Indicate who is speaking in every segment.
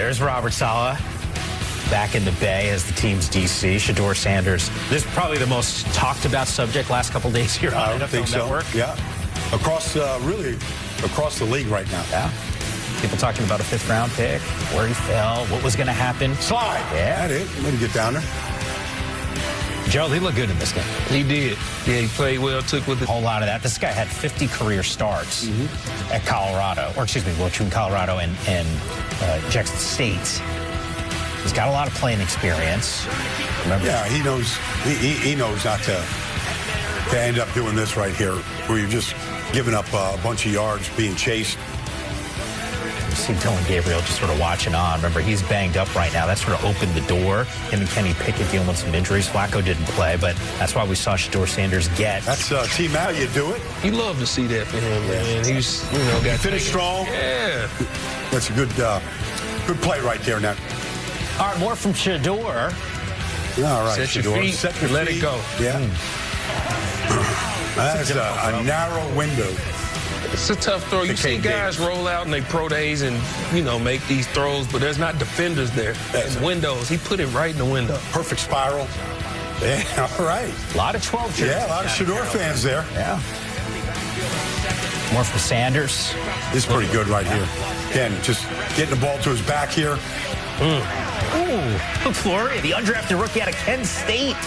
Speaker 1: there's Robert Saleh back in the Bay as the team's DC. Shedeur Sanders. This is probably the most talked about subject last couple days here on NFL Network.
Speaker 2: Yeah, really across the league right now.
Speaker 1: Yeah. People talking about a 5th-round pick, where he fell, what was going to happen.
Speaker 2: Slide.
Speaker 1: Yeah.
Speaker 2: That it. Let me get down there.
Speaker 1: Gerald, he looked good in this game.
Speaker 3: He did. Yeah, he played well, took with it.
Speaker 1: A whole lot of that. This guy had 50 career starts at Colorado, or excuse me, between Colorado and Jackson State. He's got a lot of playing experience. Remember?
Speaker 2: Yeah, he knows. He knows not to end up doing this right here, where you're just giving up a bunch of yards, being chased.
Speaker 1: You see Dylan Gabriel just sort of watching on. Remember, he's banged up right now. That sort of opened the door. Him and Kenny Pickett dealing with some injuries. Flacco didn't play, but that's why we saw Shedeur Sanders get.
Speaker 2: That's team out. You do it.
Speaker 3: You love to see that for him, man. He's, got
Speaker 2: finished strong.
Speaker 3: Yeah.
Speaker 2: That's a good play right there now.
Speaker 1: All right, more from Shedeur.
Speaker 2: All right,
Speaker 3: Set your
Speaker 2: Shedeur.
Speaker 3: feet,
Speaker 2: Set your
Speaker 3: let
Speaker 2: feet.
Speaker 3: it go.
Speaker 2: Yeah. That's a narrow window.
Speaker 3: It's a tough throw. You see guys roll out in their pro days and, make these throws, but there's not defenders there. And windows. He put it right in the window.
Speaker 2: Perfect spiral. Yeah, all right.
Speaker 1: A lot of 12 jerseys.
Speaker 2: Yeah, a lot of Shedeur fans there.
Speaker 1: Yeah. More from Sanders.
Speaker 2: This is pretty good right here. Again, just getting the ball to his back here.
Speaker 1: Ooh, Flory, the undrafted rookie out of Kent State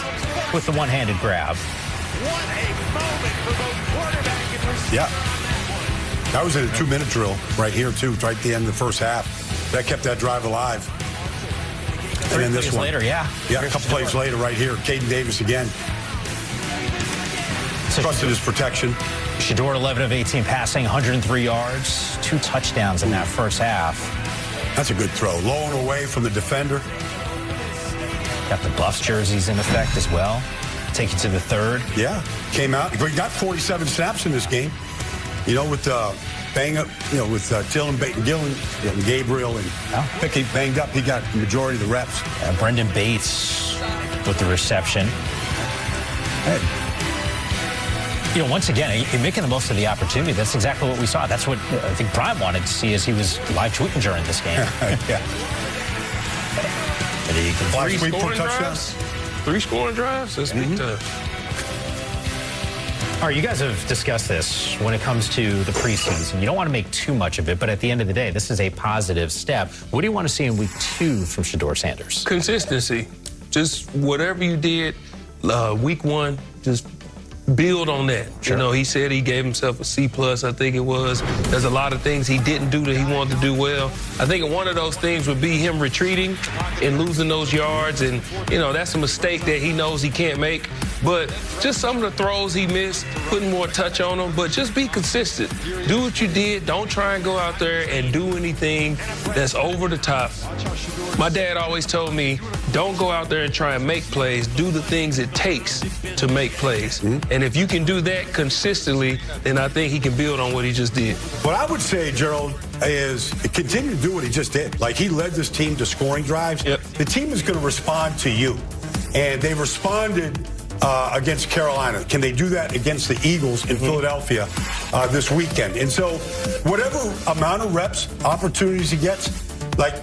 Speaker 1: with the one-handed grab.
Speaker 2: Yeah. That was in a 2-minute drill right here, too, right at the end of the first half. That kept that drive alive. And then this one.
Speaker 1: Later, yeah.
Speaker 2: Yeah, a couple plays later right here. Caden Davis again. Trusted his protection.
Speaker 1: Shedeur, 11 of 18 passing, 103 yards, 2 touchdowns in that first half.
Speaker 2: That's a good throw. Low and away from the defender.
Speaker 1: Got the Buffs jerseys in effect as well. Take it to the 3rd.
Speaker 2: Yeah, came out. He got 47 snaps in this game. With bang up, with Dylan Gabriel and Pickett banged up. He got the majority of the reps.
Speaker 1: Brendan Bates with the reception.
Speaker 2: Hey.
Speaker 1: Once again, he's making the most of the opportunity. That's exactly what we saw. That's what I think Brian wanted to see as he was live tweeting during this game.
Speaker 2: Yeah.
Speaker 1: And he can
Speaker 3: 3 scoring drives? 3 scoring drives? That's big tough.
Speaker 1: All right, you guys have discussed this when it comes to the preseason. You don't want to make too much of it, but at the end of the day, this is a positive step. What do you want to see in week 2 from Shedeur Sanders?
Speaker 3: Consistency. Just whatever you did week 1, just build on that.
Speaker 1: Sure.
Speaker 3: He said he gave himself a C+, I think it was. There's a lot of things he didn't do that he wanted to do well. I think one of those things would be him retreating and losing those yards. And, that's a mistake that he knows he can't make. But just some of the throws he missed, putting more touch on them. But just be consistent. Do what you did. Don't try and go out there and do anything that's over the top. My dad always told me, don't go out there and try and make plays. Do the things it takes to make plays. And if you can do that consistently, then I think he can build on what he just did.
Speaker 2: What I would say, Gerald, is continue to do what he just did. Like, he led this team to scoring drives.
Speaker 3: Yep.
Speaker 2: The team is going to respond to you. And they responded against Carolina. Can they do that against the Eagles in Philadelphia this weekend? And so whatever amount of reps, opportunities he gets,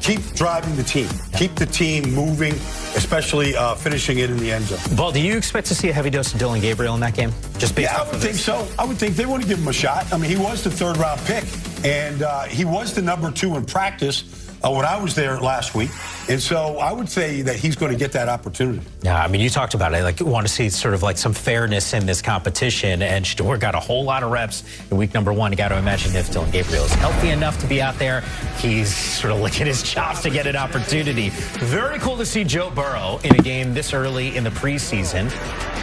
Speaker 2: keep driving the team. Keep the team moving, especially finishing it in the end zone.
Speaker 1: Ball, do you expect to see a heavy dose of Dylan Gabriel in that game? Just based
Speaker 2: I
Speaker 1: off
Speaker 2: would
Speaker 1: of
Speaker 2: think
Speaker 1: this?
Speaker 2: so. I would think they want to give him a shot. I mean, he was the 3rd-round pick, and he was the number 2 in practice when I was there last week. And so I would say that he's going to get that opportunity.
Speaker 1: Yeah, I mean, you talked about it. You want to see sort of some fairness in this competition. And Shedeur got a whole lot of reps in week number 1. You got to imagine if Dylan Gabriel is healthy enough to be out there, he's sort of licking his chops to get an opportunity. Very cool to see Joe Burrow in a game this early in the preseason.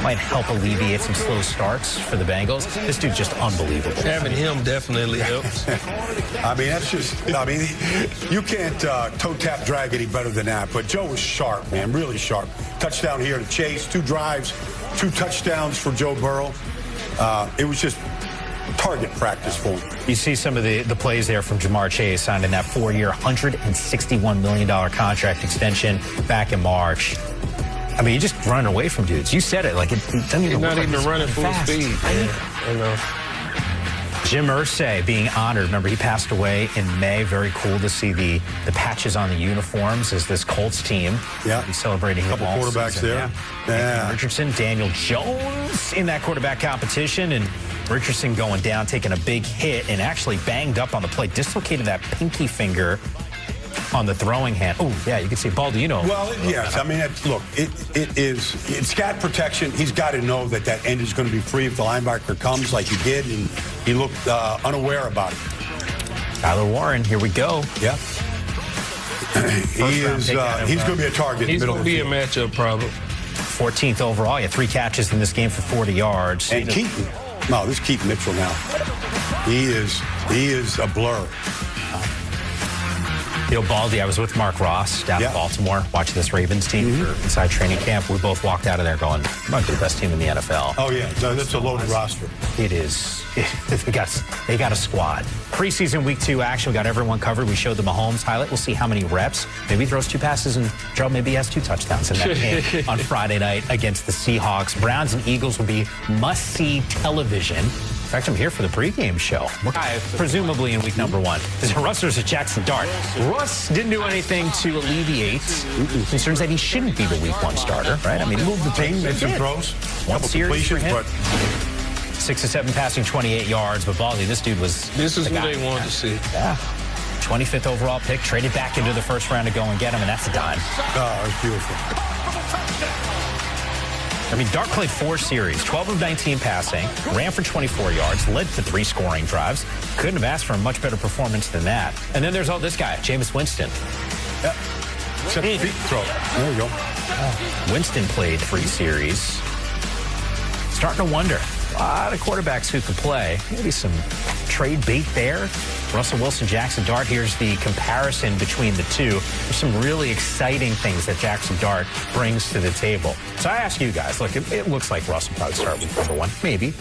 Speaker 1: Might help alleviate some slow starts for the Bengals. This dude's just unbelievable.
Speaker 3: Having him definitely helps.
Speaker 2: I mean, you can't toe tap drag any better than that. But Joe was sharp, man, really sharp. Touchdown here to Chase, 2 drives, 2 touchdowns for Joe Burrow. It was just target practice for him.
Speaker 1: You see some of the plays there from Jamar Chase signing that 4-year, $161 million contract extension back in March. I mean, you're just running away from dudes. You said it. It doesn't even
Speaker 3: He's not
Speaker 1: look
Speaker 3: even
Speaker 1: like
Speaker 3: running full
Speaker 1: fast.
Speaker 3: speed, man.
Speaker 1: Jim Irsay being honored. Remember, he passed away in May. Very cool to see the patches on the uniforms as this Colts team.
Speaker 2: Yeah.
Speaker 1: He's celebrating
Speaker 2: a couple quarterbacks there.
Speaker 1: Yeah. Richardson, Daniel Jones in that quarterback competition. And Richardson going down, taking a big hit, and actually banged up on the play. Dislocated that pinky finger on the throwing hand. Oh, yeah, you can see Baldy, you know.
Speaker 2: Well, yes. I mean, look, it's got protection. He's got to know that end is going to be free if the linebacker comes like he did, and he looked unaware about it.
Speaker 1: Tyler Warren, here we go.
Speaker 2: Yeah. He's going to be a target.
Speaker 3: He's going to be a matchup problem.
Speaker 1: 14th overall. He had 3 catches in this game for 40 yards.
Speaker 2: And Keaton. No, this is Keaton Mitchell now. He is a blur.
Speaker 1: You know, Baldy, I was with Mark Ross down in Baltimore watching this Ravens team for inside training camp. We both walked out of there going, might be the best team in the NFL.
Speaker 2: Oh, yeah. That's a loaded roster.
Speaker 1: It is. They got a squad. Preseason week 2 action. We got everyone covered. We showed the Mahomes highlight. We'll see how many reps. Maybe he throws 2 passes, and Joe maybe has 2 touchdowns in that game on Friday night against the Seahawks. Browns and Eagles will be must-see television. In fact, I'm here for the pregame show. Presumably in week number 1. Is it Russ or is it Jackson Dart? Russ didn't do anything to alleviate concerns that he shouldn't be the week 1 starter, right? I mean,
Speaker 2: moved the team, made some throws,
Speaker 1: one series for him.
Speaker 2: But
Speaker 1: 6 of 7 passing, 28 yards. But Baldy, this dude was.
Speaker 3: This is what they wanted to see.
Speaker 1: Yeah. 25th overall pick, traded back into the first round to go and get him, and that's a dime.
Speaker 2: Oh, it's beautiful.
Speaker 1: I mean, Dart played 4 series, 12 of 19 passing, ran for 24 yards, led to 3 scoring drives. Couldn't have asked for a much better performance than that. And then there's this guy, Jameis Winston.
Speaker 2: Yeah. Except feet throw. There we go.
Speaker 1: Winston played 3 series. Starting to wonder. A lot of quarterbacks who could play. Maybe some trade bait there. Russell Wilson, Jackson Dart. Here's the comparison between the two. There's some really exciting things that Jackson Dart brings to the table. So I ask you guys, look, it looks like Russ will probably start week number 1. Maybe.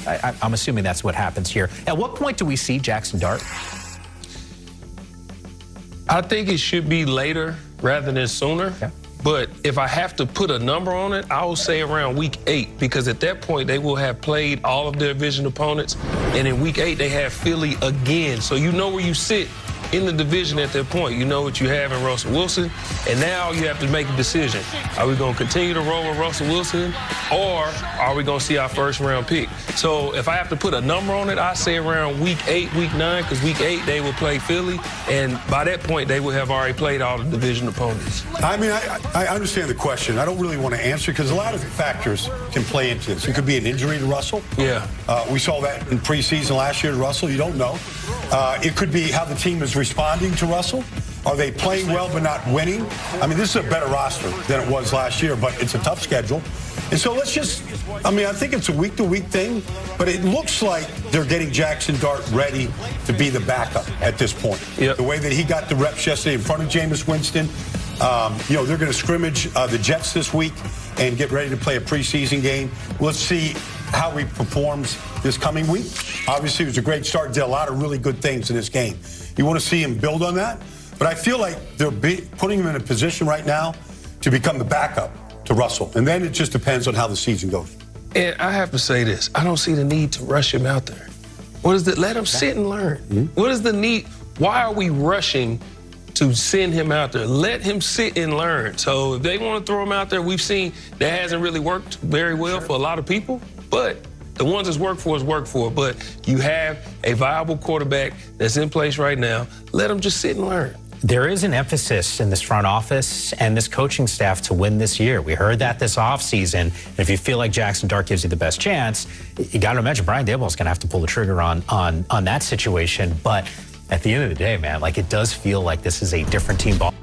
Speaker 1: I'm assuming that's what happens here. At what point do we see Jackson Dart?
Speaker 3: I think it should be later rather than sooner.
Speaker 1: Yeah.
Speaker 3: But if I have to put a number on it, I will say around week 8, because at that point they will have played all of their division opponents, and in week 8 they have Philly again. So you know where you sit in the division at that point. You know what you have in Russell Wilson, and now you have to make a decision. Are we going to continue to roll with Russell Wilson, or are we going to see our first round pick? So if I have to put a number on it, I say around week 8, week 9, because week 8 they will play Philly, and by that point they will have already played all the division opponents.
Speaker 2: I mean, I understand the question. I don't really want to answer because a lot of factors can play into this. It could be an injury to Russell.
Speaker 3: Yeah.
Speaker 2: We saw that in preseason last year to Russell. You don't know. It could be how the team is responding to Russell. Are they playing well but not winning? I mean, this is a better roster than it was last year, but it's a tough schedule. And so let's just, I mean, I think it's a week-to-week thing, but it looks like they're getting Jackson Dart ready to be the backup at this point.
Speaker 3: Yep.
Speaker 2: The way that he got the reps yesterday in front of Jameis Winston, you know, they're going to scrimmage the Jets this week and get ready to play a preseason game. Let's see how he performs this coming week. Obviously, it was a great start. Did a lot of really good things in this game. You want to see him build on that? But I feel like they're putting him in a position right now to become the backup to Russell. And then it just depends on how the season goes.
Speaker 3: And I have to say this. I don't see the need to rush him out there. What is it? Let him sit and learn. What is the need? Why are we rushing to send him out there? Let him sit and learn. So if they want to throw him out there, we've seen that hasn't really worked very well for a lot of people. But the ones that's worked for is worked for. But you have a viable quarterback that's in place right now. Let him just sit and learn.
Speaker 1: There is an emphasis in this front office and this coaching staff to win this year. We heard that this offseason. And if you feel like Jackson Dart gives you the best chance, you got to imagine Brian Daboll is going to have to pull the trigger on that situation. But at the end of the day, man, like, it does feel like this is a different team ball.